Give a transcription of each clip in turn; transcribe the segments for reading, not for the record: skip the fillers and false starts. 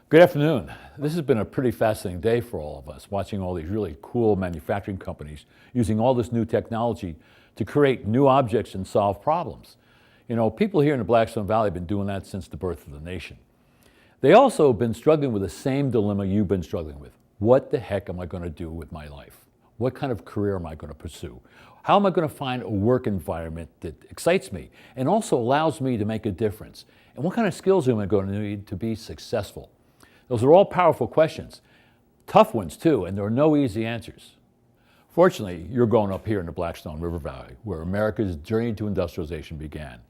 Good afternoon. This has been a pretty fascinating day for all of us, watching all these really cool manufacturing companies using all this new technology to create new objects and solve problems. You know, people here in the Blackstone Valley have been doing that since the birth of the nation. They also have been struggling with the same dilemma you've been struggling with. What the heck am I going to do with my life? What kind of career am I going to pursue? How am I going to find a work environment that excites me and also allows me to make a difference? And what kind of skills am I going to need to be successful? Those are all powerful questions, tough ones too, and there are no easy answers. Fortunately, you're growing up here in the Blackstone River Valley, where America's journey to industrialization began.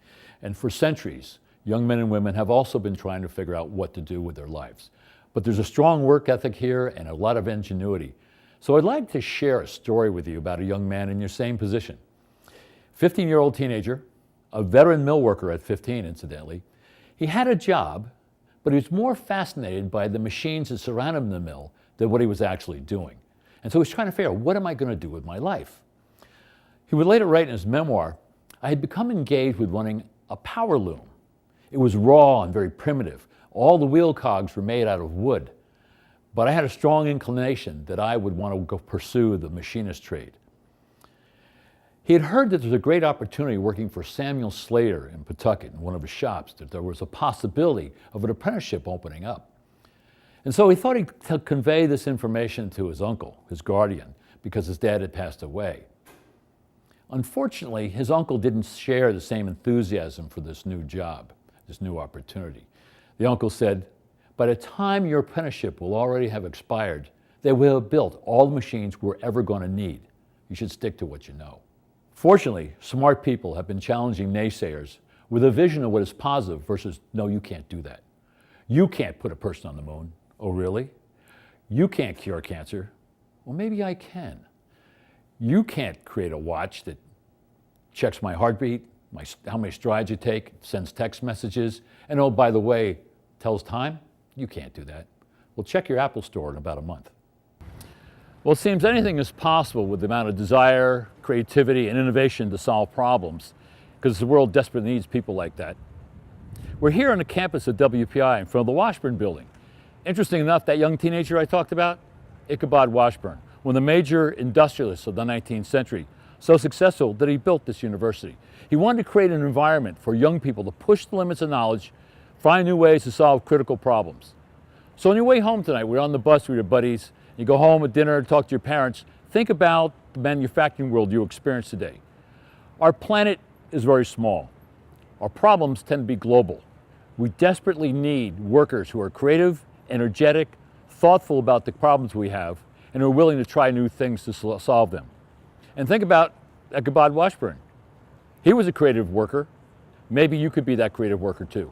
And for centuries, young men and women have also been trying to figure out what to do with their lives. But there's a strong work ethic here and a lot of ingenuity. So I'd like to share a story with you about a young man in your same position. 15-year-old teenager, a veteran mill worker at 15, incidentally. He had a job, but he was more fascinated by the machines that surrounded him in the mill than what he was actually doing. And so he was trying to figure out, what am I going to do with my life? He would later write in his memoir, I had become engaged with running a power loom. It was raw and very primitive. All the wheel cogs were made out of wood. But I had a strong inclination that I would want to go pursue the machinist trade. He had heard that there was a great opportunity working for Samuel Slater in Pawtucket in one of his shops, that there was a possibility of an apprenticeship opening up. And so he thought he'd convey this information to his uncle, his guardian, because his dad had passed away. Unfortunately, his uncle didn't share the same enthusiasm for this new job, this new opportunity. The uncle said, by the time your apprenticeship will already have expired, they will have built all the machines we're ever going to need. You should stick to what you know. Fortunately, smart people have been challenging naysayers with a vision of what is positive versus, no, you can't do that. You can't put a person on the moon. Oh, really? You can't cure cancer. Well, maybe I can. You can't create a watch that checks my heartbeat, how many strides you take, sends text messages, and oh, by the way, tells time. You can't do that. Well, check your Apple Store in about a month. Well, it seems anything is possible with the amount of desire, creativity, and innovation to solve problems, because the world desperately needs people like that. We're here on the campus of WPI in front of the Washburn Building. Interesting enough, that young teenager I talked about, Ichabod Washburn, one of the major industrialists of the 19th century, so successful that he built this university. He wanted to create an environment for young people to push the limits of knowledge, find new ways to solve critical problems. So on your way home tonight, we're on the bus with your buddies, you go home at dinner, talk to your parents, think about the manufacturing world you experience today. Our planet is very small. Our problems tend to be global. We desperately need workers who are creative, energetic, thoughtful about the problems we have, and are willing to try new things to solve them. And think about Ichabod Washburn. He was a creative worker. Maybe you could be that creative worker too.